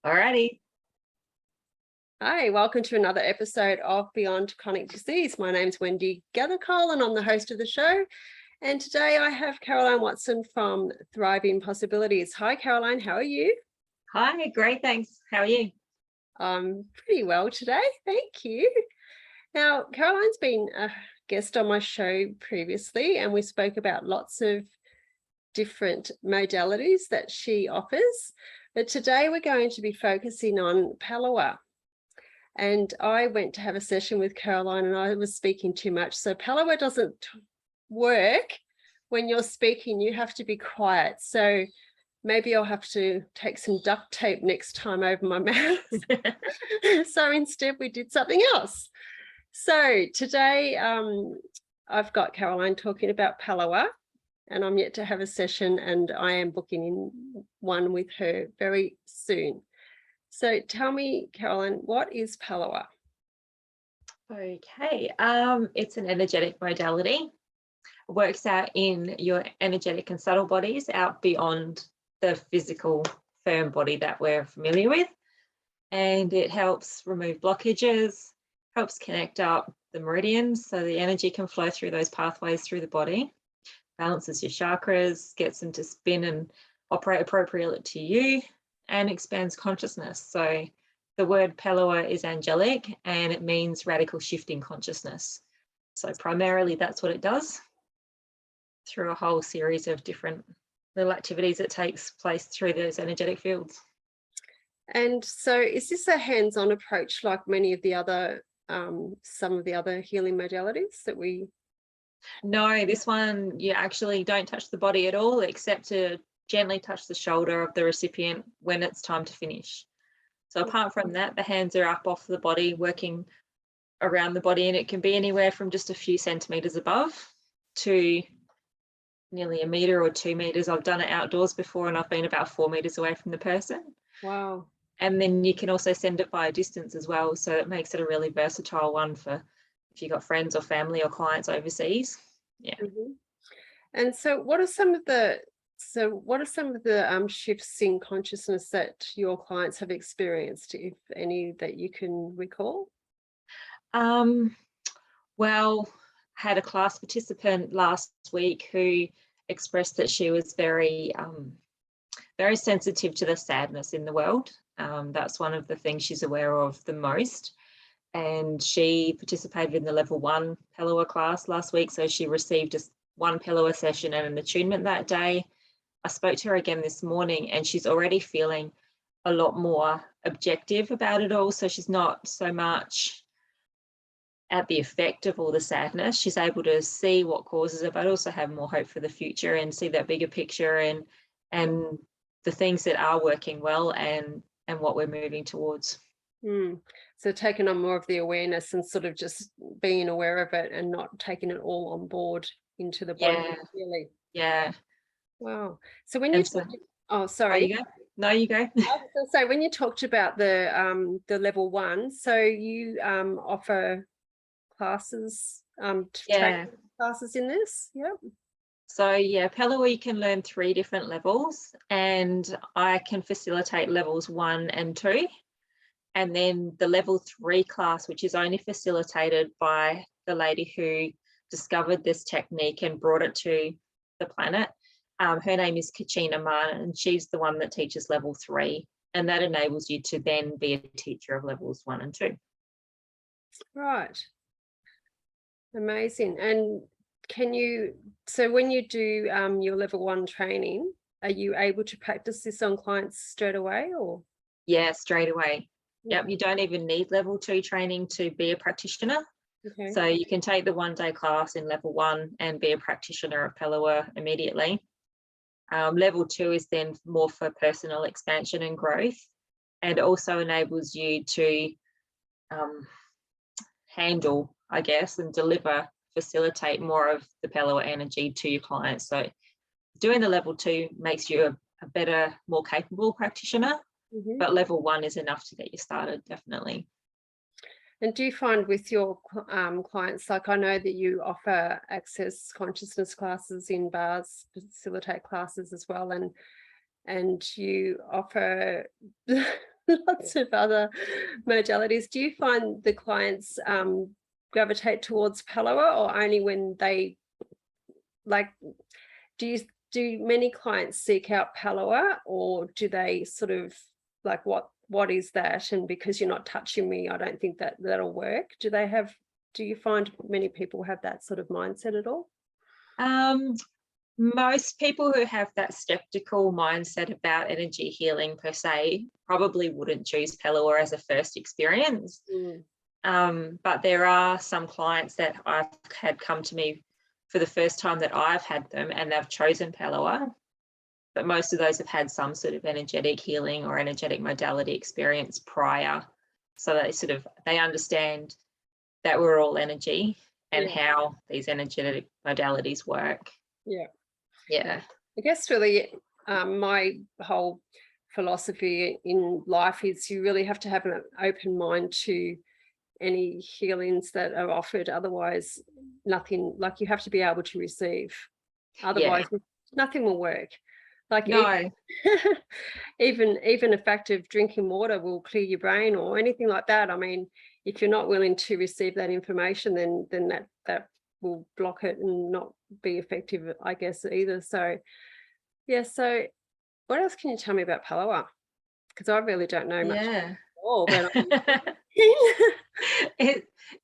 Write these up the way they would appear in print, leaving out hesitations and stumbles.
Alrighty. Hi, welcome to another episode of Beyond Chronic Disease. My name's Wendy Gathercole and I'm the host of the show. And today I have Caroline Watson from Thriving Possibilities. Hi, Caroline, how are you? Hi, great, thanks. How are you? I'm pretty well today, thank you. Now, Caroline's been a guest on my show previously, and we spoke about lots of different modalities that she offers. But today we're going to be focusing on Pellowah. And I went to have a session with Caroline and I was speaking too much. So Pellowah doesn't work when you're speaking, you have to be quiet. So maybe I'll have to take some duct tape next time over my mouth. So instead we did something else. So today I've got Caroline talking about Pellowah, and I'm yet to have a session and I am booking in one with her very soon. So tell me, Caroline, what is Pellowah? Okay, it's an energetic modality. It works out in your energetic and subtle bodies out beyond the physical firm body that we're familiar with. And it helps remove blockages, helps connect up the meridians so the energy can flow through those pathways through the body, balances your chakras, gets them to spin and operate appropriately to you, and expands consciousness. So the word Pellowah is angelic and it means radical shift in consciousness. So primarily that's what it does through a whole series of different little activities that takes place through those energetic fields. And so is this a hands-on approach like many of the other, some of the other healing modalities that we... No, this one, you actually don't touch the body at all, except to gently touch the shoulder of the recipient when it's time to finish. So apart from that, the hands are up off the body, working around the body, and it can be anywhere from just a few centimeters above to nearly 1 meter or 2 meters. I've done it outdoors before and I've been about 4 meters away from the person. Wow. And then you can also send it by a distance as well. So it makes it a really versatile one for if you've got friends or family or clients overseas. Yeah. Mm-hmm. And so what are some of the shifts in consciousness that your clients have experienced, if any, that you can recall? Well, I had a class participant last week who expressed that she was very sensitive to the sadness in the world. That's one of the things she's aware of the most. And she participated in the level 1 Pellowah class last week. So she received just one Pellowah session and an attunement that day. I spoke to her again this morning and she's already feeling a lot more objective about it all. So she's not so much at the effect of all the sadness. She's able to see what causes it, but also have more hope for the future and see that bigger picture and the things that are working well and what we're moving towards. So taking on more of the awareness and sort of just being aware of it and not taking it all on board into the body. Yeah. Really. Yeah. Wow. So when you oh, sorry. Oh, you go. No, you go. I was going to say, when you talked about the level 1, so you offer classes, training classes in this? Yep. So yeah, Pellowah, you can learn 3 different levels, and I can facilitate levels 1 and 2. And then the level 3 class, which is only facilitated by the lady who discovered this technique and brought it to the planet. Her name is Kachina Man, and she's the one that teaches level 3. And that enables you to then be a teacher of levels 1 and 2. Right. Amazing. And can you, so when you do your level 1 training, are you able to practice this on clients straight away or? Yeah, straight away. Yep, you don't even need level 2 training to be a practitioner. Okay. So you can take the 1-day class in level 1 and be a practitioner of Pellowah immediately. Level 2 is then more for personal expansion and growth, and also enables you to handle, I guess, and facilitate more of the Pellowah energy to your clients. So doing the level 2 makes you a better, more capable practitioner. But level 1 is enough to get you started, definitely. And do you find with your clients, like I know that you offer access consciousness classes in bars, facilitate classes as well, and you offer lots of other modalities. Do you find the clients gravitate towards Pellowah, or only when they like? Do many clients seek out Pellowah, or do they sort of like what is that? And because you're not touching me, I don't think that'll work. Do you find many people have that sort of mindset at all? Most people who have that skeptical mindset about energy healing per se probably wouldn't choose Pellowah as a first experience. But there are some clients that I've had come to me for the first time that I've had them, and they've chosen Pellowah. But most of those have had some sort of energetic healing or energetic modality experience prior. So they understand that we're all energy and how these energetic modalities work. Yeah. I guess really my whole philosophy in life is you really have to have an open mind to any healings that are offered. Otherwise, nothing, like you have to be able to receive. Otherwise, nothing will work. Like no. even a fact of drinking water will clear your brain or anything like that. I mean, if you're not willing to receive that information, then that will block it and not be effective, I guess, either. So yeah, so what else can you tell me about Pellowah? Because I really don't know much at all, but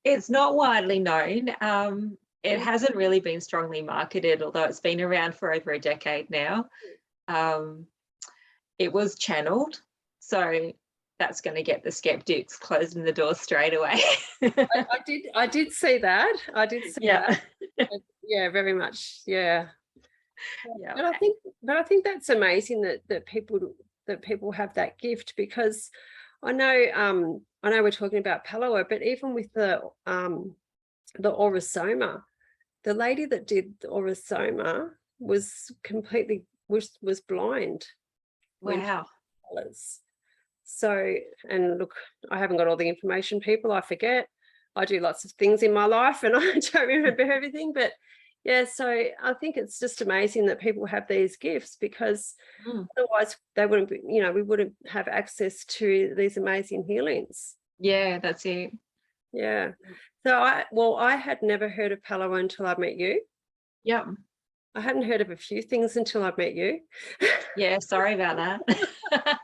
it's not widely known. It hasn't really been strongly marketed, although it's been around for over a decade now. It was channeled, so that's going to get the skeptics closing the door straight away. I did see that. I did see that. Yeah, very much. Yeah. But I think that's amazing that people have that gift, because I know we're talking about Pellowah, but even with the Orosoma, the lady that did the Orosoma was completely was blind. Wow. So, and look, I haven't got all the information, people. I forget. I do lots of things in my life and I don't remember everything. But yeah, so I think it's just amazing that people have these gifts, because otherwise they wouldn't be, we wouldn't have access to these amazing healings. Yeah, that's it. Yeah. So I had never heard of Pellowah until I met you. Yeah. I hadn't heard of a few things until I met you. Yeah, sorry about that.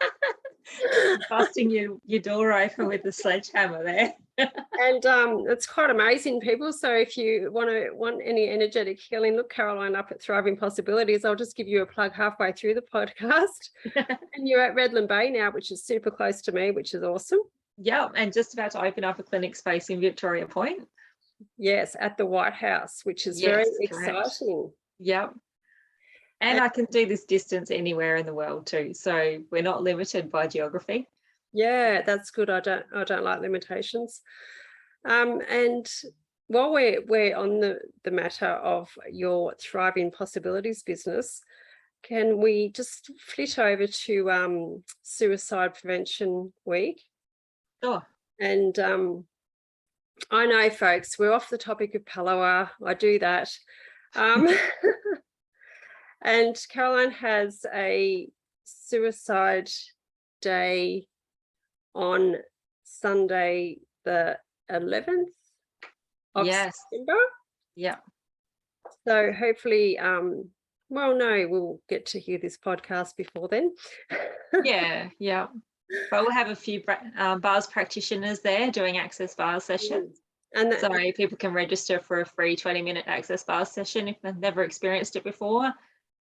Busting your door open with the sledgehammer there. And it's quite amazing, people. So if you want any energetic healing, look Caroline up at Thriving Possibilities. I'll just give you a plug halfway through the podcast. And you're at Redland Bay now, which is super close to me, which is awesome. Yeah, and just about to open up a clinic space in Victoria Point. Yes, at the White House, which is very exciting. Yep. And I can do this distance anywhere in the world too. So we're not limited by geography. Yeah, that's good. I don't like limitations. And while we're on the matter of your Thriving Possibilities business, can we just flit over to Suicide Prevention Week? Sure. And I know, folks, we're off the topic of Pellowah. I do that. And Caroline has a suicide day on Sunday, the 11th of September. Yeah. So hopefully, we'll get to hear this podcast before then. Yeah. But we'll have a few bars practitioners there doing access bars sessions. And so people can register for a free 20-minute access bars session if they've never experienced it before.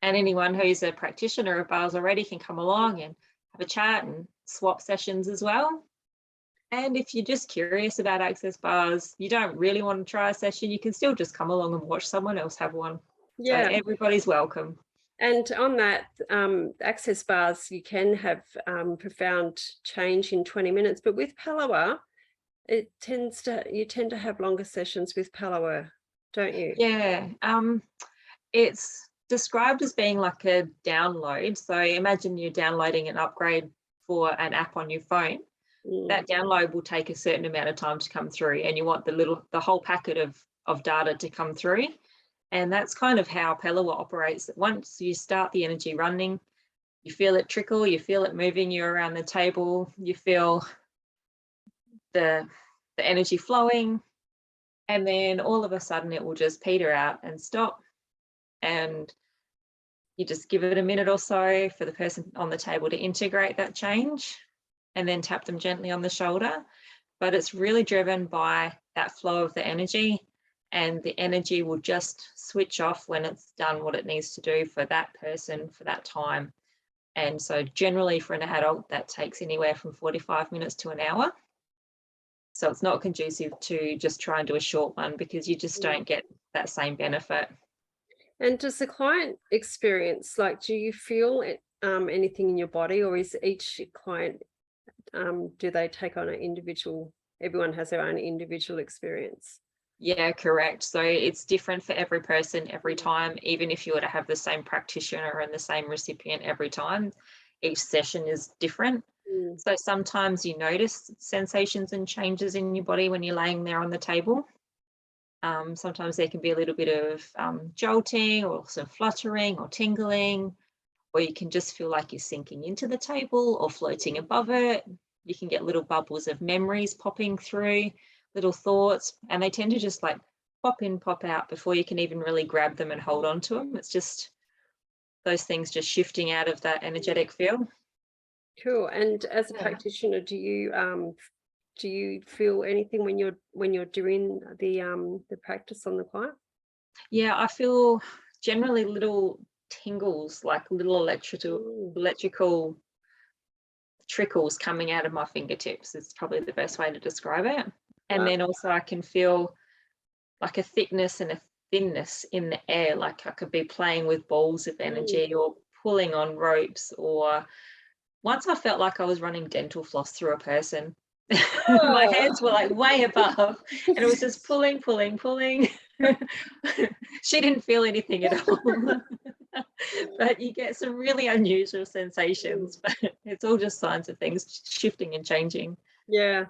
And anyone who's a practitioner of bars already can come along and have a chat and swap sessions as well. And if you're just curious about access bars, you don't really want to try a session, you can still just come along and watch someone else have one. Yeah. So everybody's welcome. And on that, access bars, you can have profound change in 20 minutes. But with Pellowah, you tend to have longer sessions with Pellowah, don't you? Yeah. It's described as being like a download. So imagine you're downloading an upgrade for an app on your phone. That download will take a certain amount of time to come through, and you want the whole packet of data to come through. And that's kind of how Pellowah operates. Once you start the energy running, you feel it trickle, you feel it moving you around the table, you feel the energy flowing, and then all of a sudden it will just peter out and stop, and you just give it a minute or so for the person on the table to integrate that change, and then tap them gently on the shoulder. But it's really driven by that flow of the energy, and the energy will just switch off when it's done what it needs to do for that person for that time. And so generally for an adult, that takes anywhere from 45 minutes to an hour. So it's not conducive to just try and do a short one, because you just don't get that same benefit. And does the client experience, like, do you feel anything in your body, or is each client, do they take on an individual, everyone has their own individual experience? Yeah, correct. So it's different for every person every time, even if you were to have the same practitioner and the same recipient every time, each session is different. So sometimes you notice sensations and changes in your body when you're laying there on the table. Sometimes there can be a little bit of jolting, or some fluttering or tingling, or you can just feel like you're sinking into the table or floating above it. You can get little bubbles of memories popping through, little thoughts, and they tend to just like pop in, pop out before you can even really grab them and hold on to them. It's just those things just shifting out of that energetic field. Cool. And as a practitioner, do you feel anything when you're doing the practice on the client? Yeah, I feel generally little tingles, like little electrical trickles coming out of my fingertips is probably the best way to describe it. And then also I can feel like a thickness and a thinness in the air, like I could be playing with balls of energy or pulling on ropes, or once I felt like I was running dental floss through a person. My hands were like way above, and it was just pulling. She didn't feel anything at all. But you get some really unusual sensations, but it's all just signs of things shifting and changing. Yeah.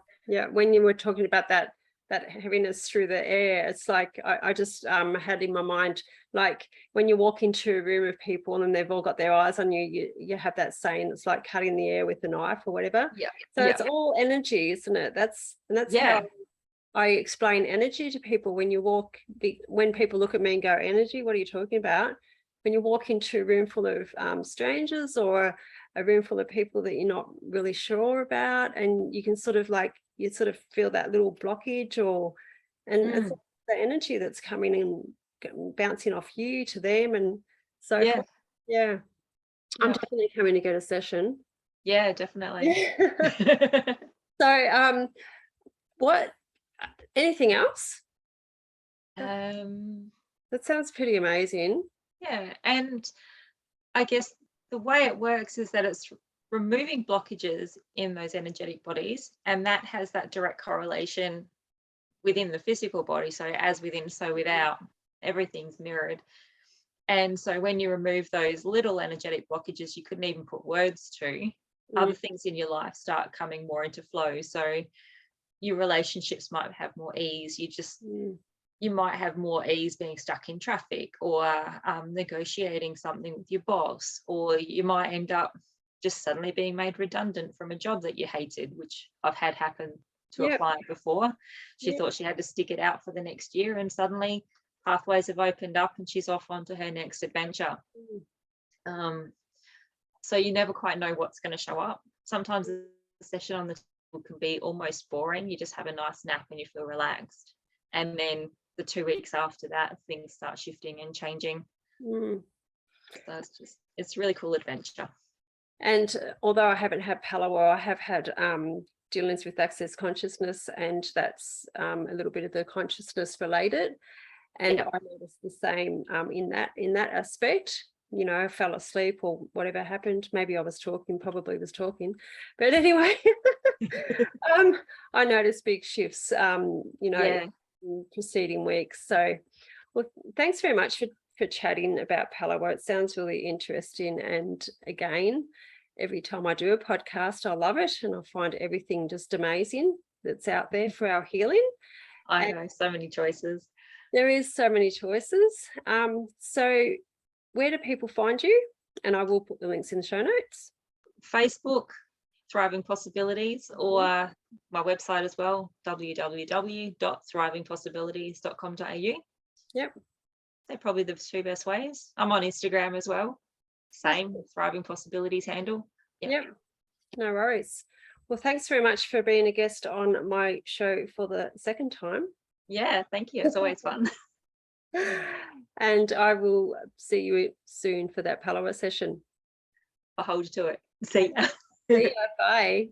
When you were talking about that heaviness through the air, it's like I just had in my mind, like when you walk into a room of people and they've all got their eyes on you, you have that saying, it's like cutting the air with a knife or whatever. So it's all energy, isn't it? That's how I explain energy to people. When you walk, when people look at me and go, energy, what are you talking about? When you walk into a room full of strangers, or a room full of people that you're not really sure about, and you can sort of feel that little blockage, and it's the energy that's coming in, bouncing off you to them, and so forth. I'm definitely coming to get a session. Yeah, definitely. So what, anything else? That sounds pretty amazing. Yeah, and I guess the way it works is that it's removing blockages in those energetic bodies, and that has that direct correlation within the physical body. So as within, so without, everything's mirrored. And so when you remove those little energetic blockages you couldn't even put words to, other things in your life start coming more into flow. So your relationships might have more ease. You might have more ease being stuck in traffic, or negotiating something with your boss, or you might end up just suddenly being made redundant from a job that you hated, which I've had happen to a client before. She thought she had to stick it out for the next year, and suddenly pathways have opened up and she's off onto her next adventure. So you never quite know what's going to show up. Sometimes the session on the table can be almost boring. You just have a nice nap and you feel relaxed. And then the 2 weeks after that, things start shifting and changing. So it's a really cool adventure. And although I haven't had Pellowah, I have had dealings with access consciousness, and that's a little bit of the consciousness related. And I noticed the same in that aspect. You know, I fell asleep or whatever happened. Maybe I was talking, probably was talking. But anyway, I noticed big shifts, in preceding weeks. So, well, thanks very much for chatting about Pellowah. It sounds really interesting. And again, every time I do a podcast, I love it. And I find everything just amazing that's out there for our healing. I know, so many choices. There is so many choices. So where do people find you? And I will put the links in the show notes. Facebook, Thriving Possibilities, or my website as well, www.thrivingpossibilities.com.au. Yep. They're probably the two best ways. I'm on Instagram as well. Same, Thriving Possibilities handle. Yep. No worries. Well, thanks very much for being a guest on my show for the second time. Yeah, thank you. It's always fun. And I will see you soon for that Pellowah session. I'll hold you to it. See ya. See ya. Bye.